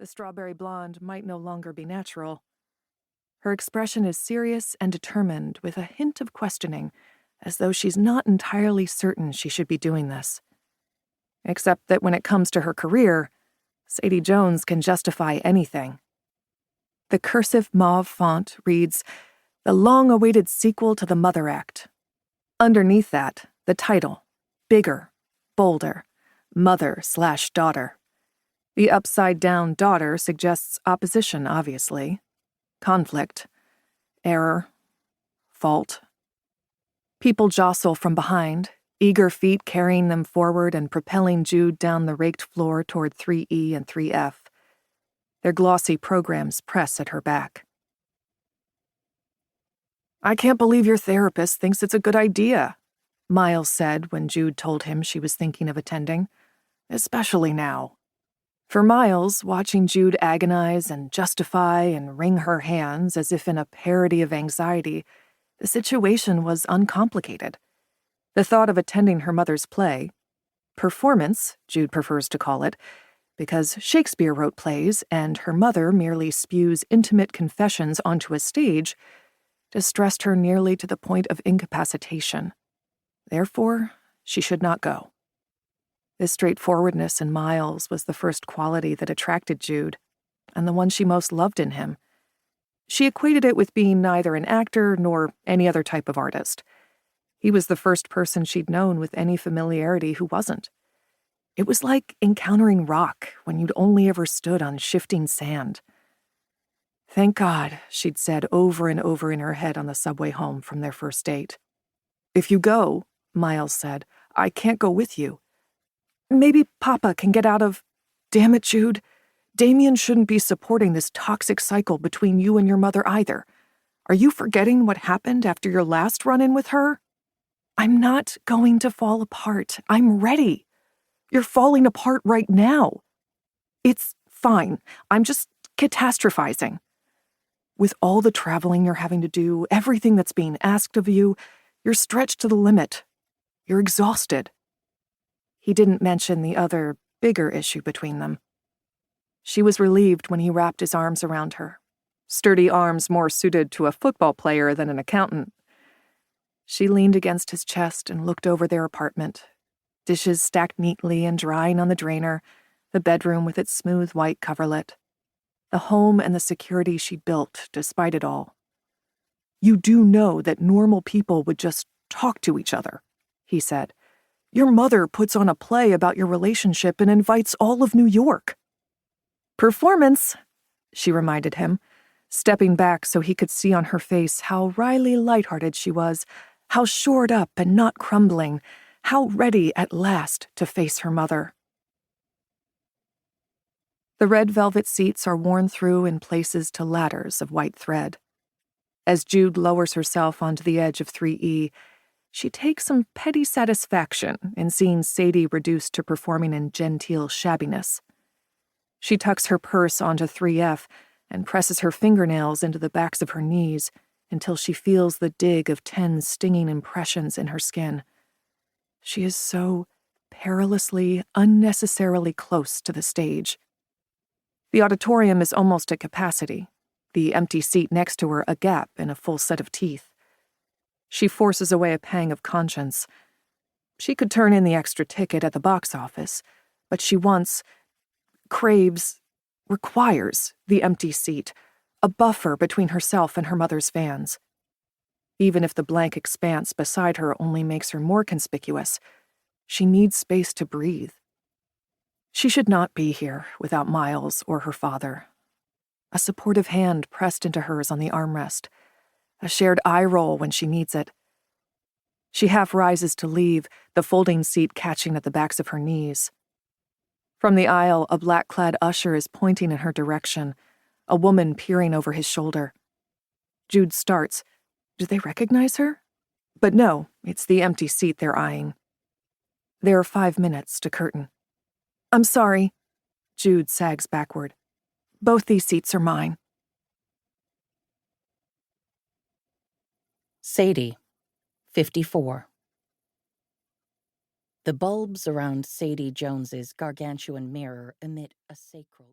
The strawberry blonde might no longer be natural. Her expression is serious and determined, with a hint of questioning, as though she's not entirely certain she should be doing this. Except that when it comes to her career, Sadie Jones can justify anything. The cursive mauve font reads, "The long-awaited sequel to the Mother Act." Underneath that, the title, bigger, bolder, Mother/Daughter. The upside-down daughter suggests opposition, obviously. Conflict. Error. Fault. People jostle from behind, eager feet carrying them forward and propelling Jude down the raked floor toward 3E and 3F. Their glossy programs press at her back. "I can't believe your therapist thinks it's a good idea," Miles said when Jude told him she was thinking of attending. "Especially now." For Miles, watching Jude agonize and justify and wring her hands as if in a parody of anxiety, the situation was uncomplicated. The thought of attending her mother's play, performance, Jude prefers to call it, because Shakespeare wrote plays and her mother merely spews intimate confessions onto a stage, distressed her nearly to the point of incapacitation. Therefore, she should not go. This straightforwardness in Miles was the first quality that attracted Jude, and the one she most loved in him. She equated it with being neither an actor nor any other type of artist. He was the first person she'd known with any familiarity who wasn't. It was like encountering rock when you'd only ever stood on shifting sand. "Thank God," she'd said over and over in her head on the subway home from their first date. "If you go," Miles said, "I can't go with you. Maybe Papa can get out of—" "Damn it, Jude. Damien shouldn't be supporting this toxic cycle between you and your mother either. Are you forgetting what happened after your last run-in with her? I'm not going to fall apart. I'm ready. You're falling apart right now. It's fine. I'm just catastrophizing. With all the traveling you're having to do, everything that's being asked of you, you're stretched to the limit. You're exhausted." He didn't mention the other, bigger issue between them. She was relieved when he wrapped his arms around her, sturdy arms more suited to a football player than an accountant. She leaned against his chest and looked over their apartment, dishes stacked neatly and drying on the drainer, the bedroom with its smooth white coverlet. The home and the security she built despite it all. "You do know that normal people would just talk to each other," he said. "Your mother puts on a play about your relationship and invites all of New York." "Performance," she reminded him, stepping back so he could see on her face how wryly lighthearted she was, how shored up and not crumbling, how ready at last to face her mother. The red velvet seats are worn through in places to ladders of white thread. As Jude lowers herself onto the edge of 3E, she takes some petty satisfaction in seeing Sadie reduced to performing in genteel shabbiness. She tucks her purse onto 3F and presses her fingernails into the backs of her knees until she feels the dig of 10 stinging impressions in her skin. She is so perilously, unnecessarily close to the stage. The auditorium is almost at capacity, the empty seat next to her a gap in a full set of teeth. She forces away a pang of conscience. She could turn in the extra ticket at the box office, but she craves, requires the empty seat, a buffer between herself and her mother's fans. Even if the blank expanse beside her only makes her more conspicuous, she needs space to breathe. She should not be here without Miles or her father. A supportive hand pressed into hers on the armrest, a shared eye roll when she needs it. She half rises to leave, the folding seat catching at the backs of her knees. From the aisle, a black-clad usher is pointing in her direction, a woman peering over his shoulder. Jude starts. Do they recognize her? But no, it's the empty seat they're eyeing. There are 5 minutes to curtain. "I'm sorry." Jude sags backward. "Both these seats are mine." Sadie, 54. The bulbs around Sadie Jones's gargantuan mirror emit a sacral